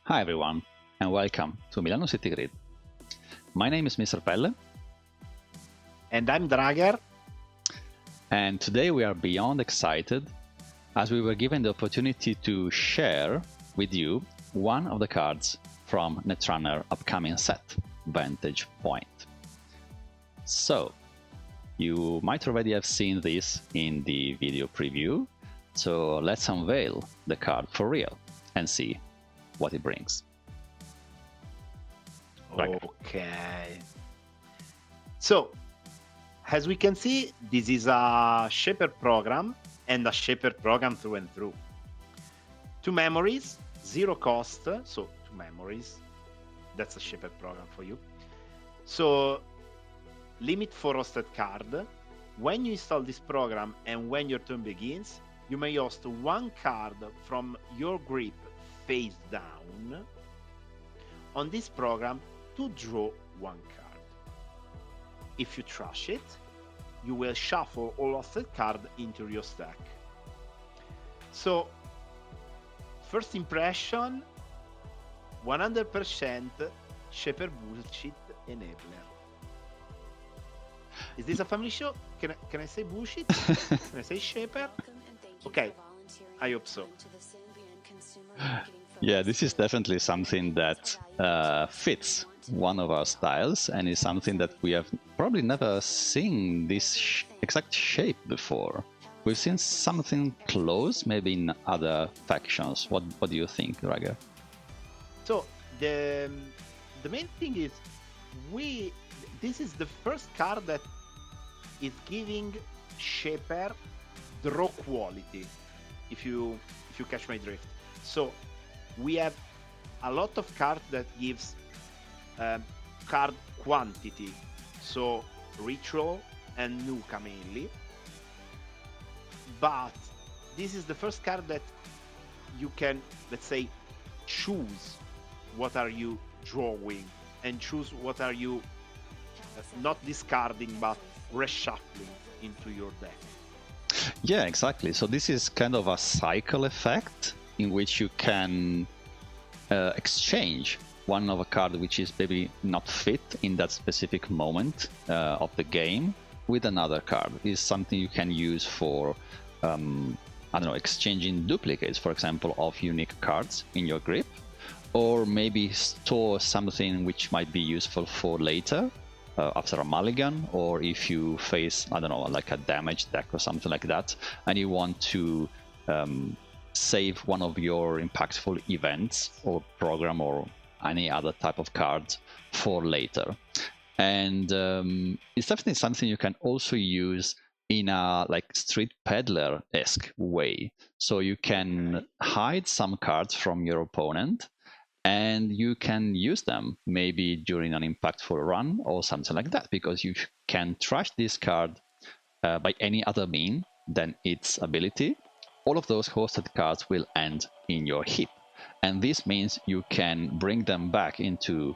Hi everyone, and welcome to Milano City Grid. My name is Mr. Pelle. And I'm Drager. And today we are beyond excited as we were given the opportunity to share with you one of the cards from Netrunner upcoming set, Vantage Point. So, you might already have seen this in the video preview, so let's unveil the card for real and see what it brings. Okay. So, as we can see, this is a Shaper program and a Shaper program through and through. 2 memories, 0 cost, so 2 memories. That's a Shaper program for you. So, limit for hosted card. When you install this program and when your turn begins, you may host 1 card from your grip face down on this program to draw 1 card. If you trash it, you will shuffle all hosted card into your stack. So, first impression, 100% Shaper bullshit enabler. Is this a family show? Can I say bullshit? Can I say Shaper? Okay, I hope so. Yeah, this is definitely something that fits one of our styles, and is something that we have probably never seen this exact shape before. We've seen something close, maybe in other factions. What do you think, Drager? So the main thing is this is the first card that is giving Shaper draw quality, if you catch my drift. So we have a lot of cards that gives card quantity, so Ritual and Nuka mainly, but this is the first card that you can, let's say, choose what are you drawing and choose what are you not discarding but reshuffling into your deck. Yeah, exactly. So this is kind of a cycle effect in which you can exchange one of a card which is maybe not fit in that specific moment of the game with another card. Is something you can use for I don't know, exchanging duplicates, for example, of unique cards in your grip, or maybe store something which might be useful for later after a mulligan, or if you face, I don't know, like a damage deck or something like that, and you want to save one of your impactful events or program or any other type of cards for later. And it's definitely something you can also use in a like street peddler-esque way. So you can hide some cards from your opponent, and you can use them maybe during an impactful run or something like that, because you can trash this card by any other mean than its ability. All of those hosted cards will end in your heap, and this means you can bring them back into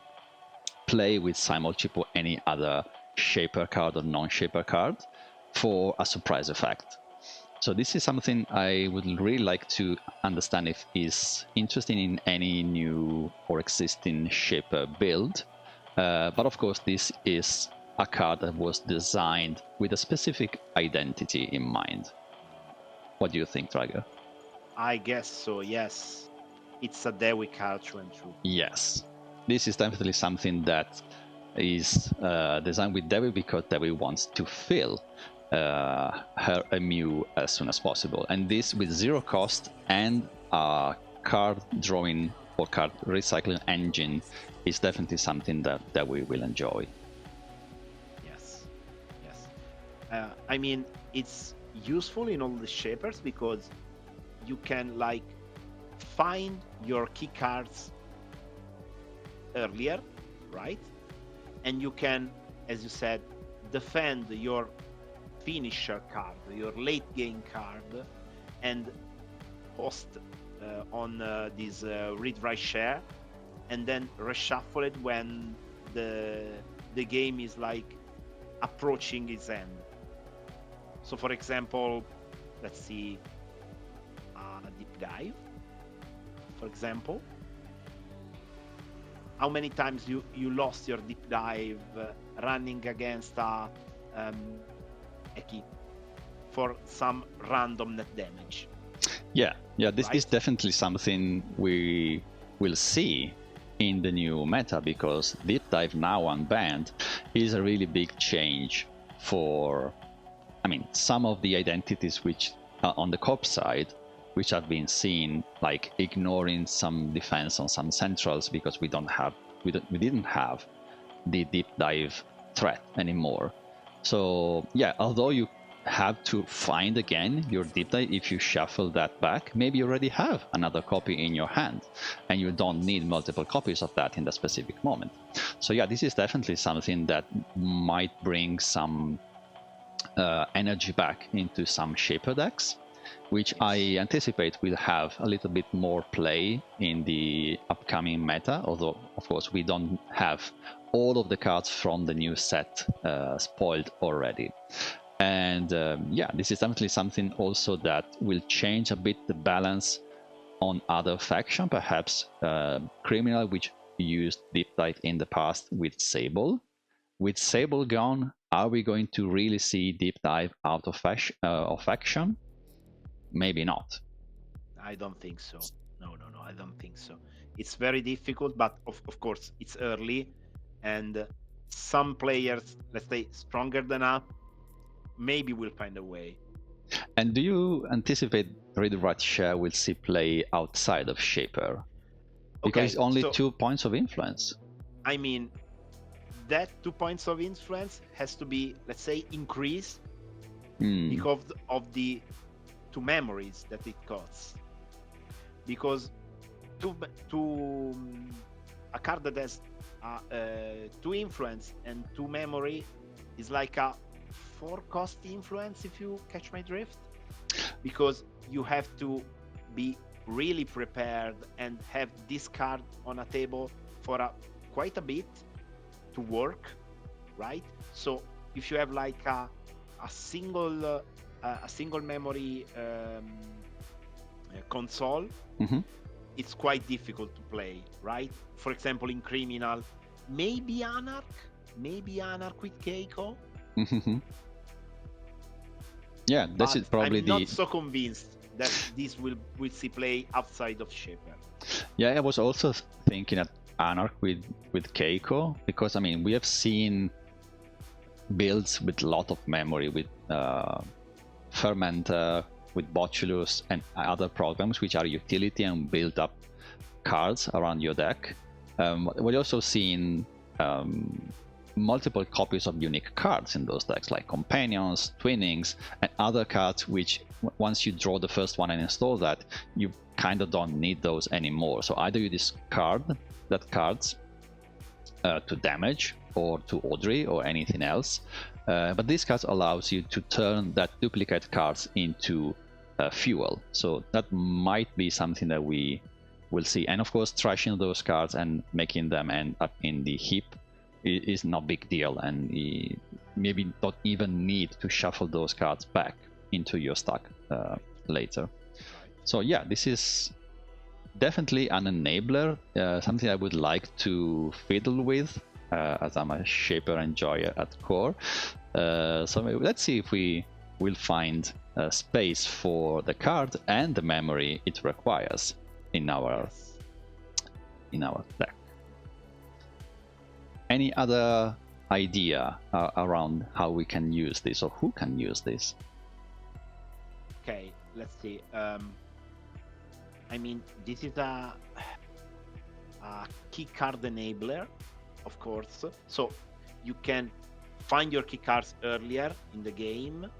play with Simulchip or any other Shaper card or non-Shaper card for a surprise effect. So this is something I would really like to understand if is interesting in any new or existing Shaper build. But of course, this is a card that was designed with a specific identity in mind. What do you think, Drager? I guess so, yes. It's a Dewi card through and through. Yes. This is definitely something that is designed with Dewi because Dewi wants to fill her Mew as soon as possible, and this with 0 cost and a card drawing or card recycling engine is definitely something that we will enjoy. Yes. I mean, it's useful in all the Shapers because you can like find your key cards earlier, right? And you can, as you said, defend your finisher card, your late game card, and host on this read-write share, and then reshuffle it when the game is like approaching its end. So for example, let's see, a deep dive, for example. how many times you lost your deep dive running against a key for some random net damage. Yeah, this is definitely something we will see in the new meta, because deep dive now unbanned is a really big change for, I mean, some of the identities which are on the corp side, which have been seen like ignoring some defense on some centrals because we didn't have the deep dive threat anymore. So yeah, although you have to find again your deep dive, if you shuffle that back, maybe you already have another copy in your hand and you don't need multiple copies of that in the specific moment. So yeah, this is definitely something that might bring some energy back into some shaper decks, which I anticipate will have a little bit more play in the upcoming meta, although of course we don't have all of the cards from the new set spoiled already. And yeah, this is definitely something also that will change a bit the balance on other faction, perhaps Criminal, which used Deep Dive in the past with Sable. With Sable gone, are we going to really see Deep Dive out of faction? Maybe not. I don't think so. No, I don't think so. It's very difficult, but of course it's early, and some players, let's say stronger than us, maybe will find a way. And do you anticipate Red Rat Share will see play outside of Shaper? Because it's only 2 points of influence. I mean, that 2 points of influence has to be, let's say, increased because of the 2 memories that it costs. Because a card that has 2 influence and 2 memory is like a 4 cost influence, if you catch my drift, because you have to be really prepared and have this card on a table for quite a bit to work, right? So if you have like a single memory console, it's quite difficult to play, right? For example, in Criminal, maybe Anarch with Keiko. Yeah, this is probably I'm not so convinced that this will see play outside of Shaper. Yeah, I was also thinking at Anarch with Keiko, because I mean we have seen builds with a lot of memory with Fermenter, with Botulus and other programs which are utility and build up cards around your deck. We're also seeing multiple copies of unique cards in those decks, like Companions, Twinnings, and other cards which once you draw the first one and install that, you kind of don't need those anymore. So either you discard that cards to damage or to Audrey or anything else, but this card allows you to turn that duplicate cards into fuel. So that might be something that we will see. And of course, trashing those cards and making them end up in the heap is no big deal, and maybe don't even need to shuffle those cards back into your stack later. So yeah, this is definitely an enabler, something I would like to fiddle with, as I'm a Shaper enjoyer at core. So let's see if we will find space for the card and the memory it requires in our deck. Any other idea around how we can use this, or who can use this? Okay, let's see. I mean, this is a key card enabler, of course. So you can find your key cards earlier in the game.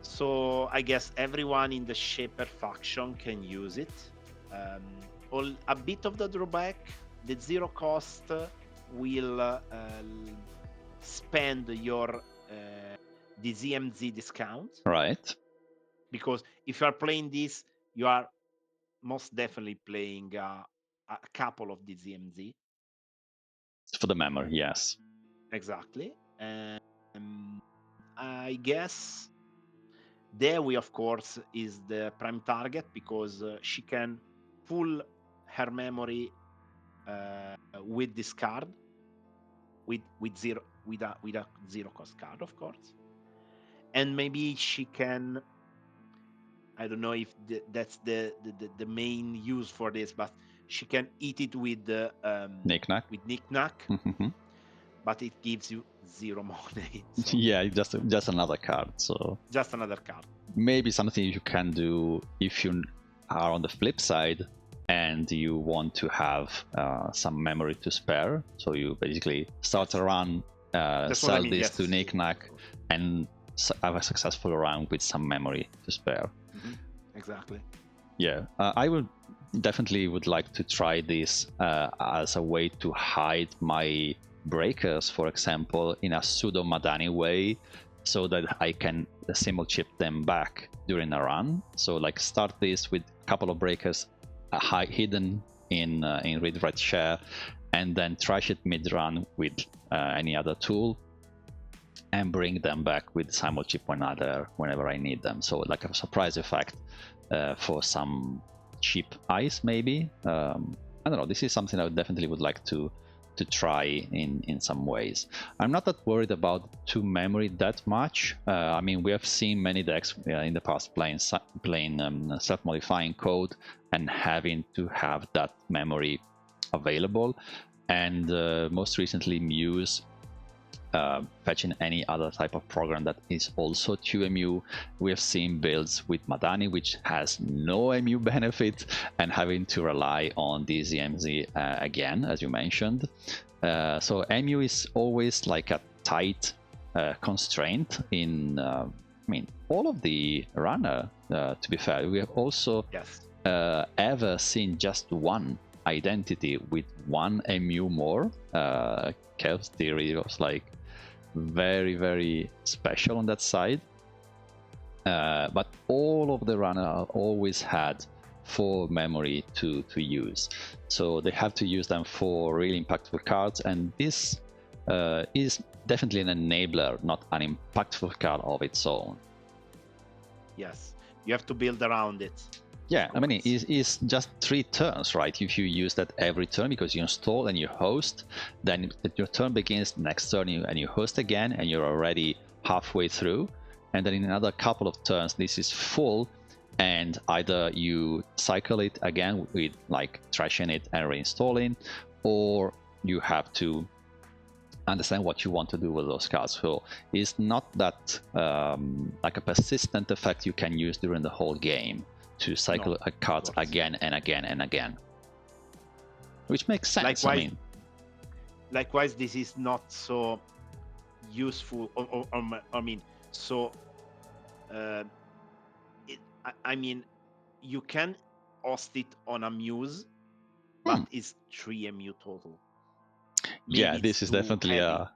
So I guess everyone in the Shaper faction can use it. A bit of the drawback, the 0 cost will spend your DZMZ discount. Right. Because if you are playing this, you are most definitely playing a couple of DZMZ. For the memory, yes. Exactly. I guess Dewi, of course, is the prime target because she can pull her memory with this card, with a zero cost card, of course. And maybe she can, I don't know if that's the main use for this, but she can eat it with Knick-knack. with knick-knack, Mm-hmm. but it gives you 0 money. So Yeah, just another card. So just another card. maybe something you can do if you are on the flip side and you want to have some memory to spare. So you basically start a run, sell this yes. to Knick-knack, and have a successful run with some memory to spare. Mm-hmm. Exactly. Yeah, I would like to try this as a way to hide my breakers, for example, in a pseudo Madani way, so that I can symbol chip them back during a run. So like start this with a couple of breakers hidden in read-write share, and then trash it mid-run with any other tool, and bring them back with symbol chip whenever I need them. So like a surprise effect for some cheap ice, maybe. I don't know. This is something I definitely would like to try in some ways. I'm not that worried about 2 memory that much. I mean, we have seen many decks in the past playing self-modifying code and having to have that memory available. And most recently, Muse fetching any other type of program that is also 2MU. We have seen builds with Madani which has no MU benefit and having to rely on DZMZ again, as you mentioned. So MU is always like a tight constraint in I mean, all of the runner, to be fair. We have also ever seen just one identity with 1 MU more. Chaos Theory was like very, very special on that side. But all of the runner always had 4 memory to use. So they have to use them for really impactful cards, and this is definitely an enabler, not an impactful card of its own. Yes, you have to build around it. Yeah, I mean, it's just 3 turns, right? If you use that every turn because you install and you host, then your turn begins next turn and you host again, and you're already halfway through. And then in another couple of turns, this is full, and either you cycle it again with like trashing it and reinstalling, or you have to understand what you want to do with those cards. So it's not that like a persistent effect you can use during the whole game to cycle a card again and again and again, which makes sense. Likewise, this is not so useful, or I mean, so I mean, you can host it on a Muse, but it's 3 MU total. Maybe yeah, this is definitely a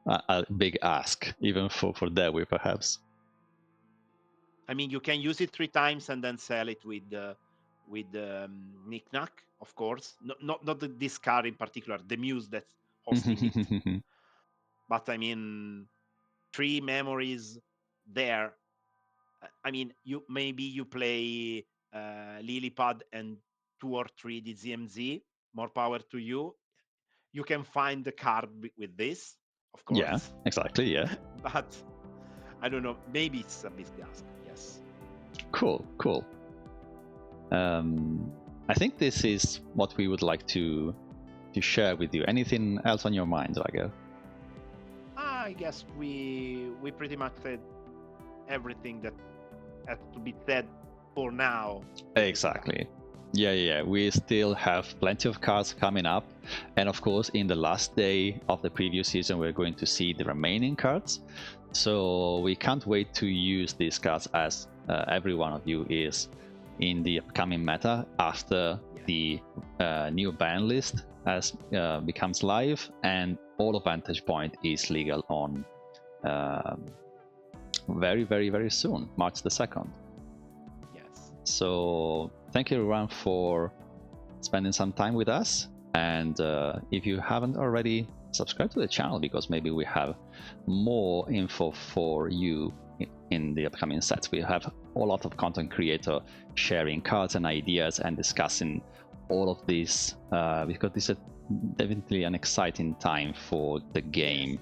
big ask, even for Dewi, perhaps. I mean, you can use it 3 times and then sell it with Knick-knack, of course. Not this card in particular, the Muse that's hosting it. But I mean, 3 memories there. I mean, you play Lilypad and 2 or 3 DZMZ. More power to you. You can find the card with this, of course. Yeah, exactly. Yeah. But I don't know. Maybe it's a big ask. Yes. Cool. I think this is what we would like to share with you. Anything else on your mind, Drago? I guess we pretty much said everything that had to be said for now. Exactly. Yeah. We still have plenty of cards coming up, and of course, in the last day of the preview season, we're going to see the remaining cards. So we can't wait to use these cards, as every one of you is, in the upcoming meta after the new ban list becomes live, and all of Vantage Point is legal on very, very, very soon, March the 2nd. Yes. So thank you everyone for spending some time with us, and if you haven't already, subscribe to the channel, because maybe we have more info for you in the upcoming sets. We have a lot of content creator sharing cards and ideas and discussing all of this, because this is definitely an exciting time for the game,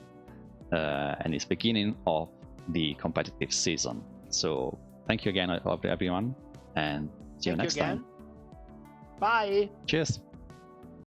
and it's beginning of the competitive season. So thank you again, everyone, and see you next time. Bye. Cheers.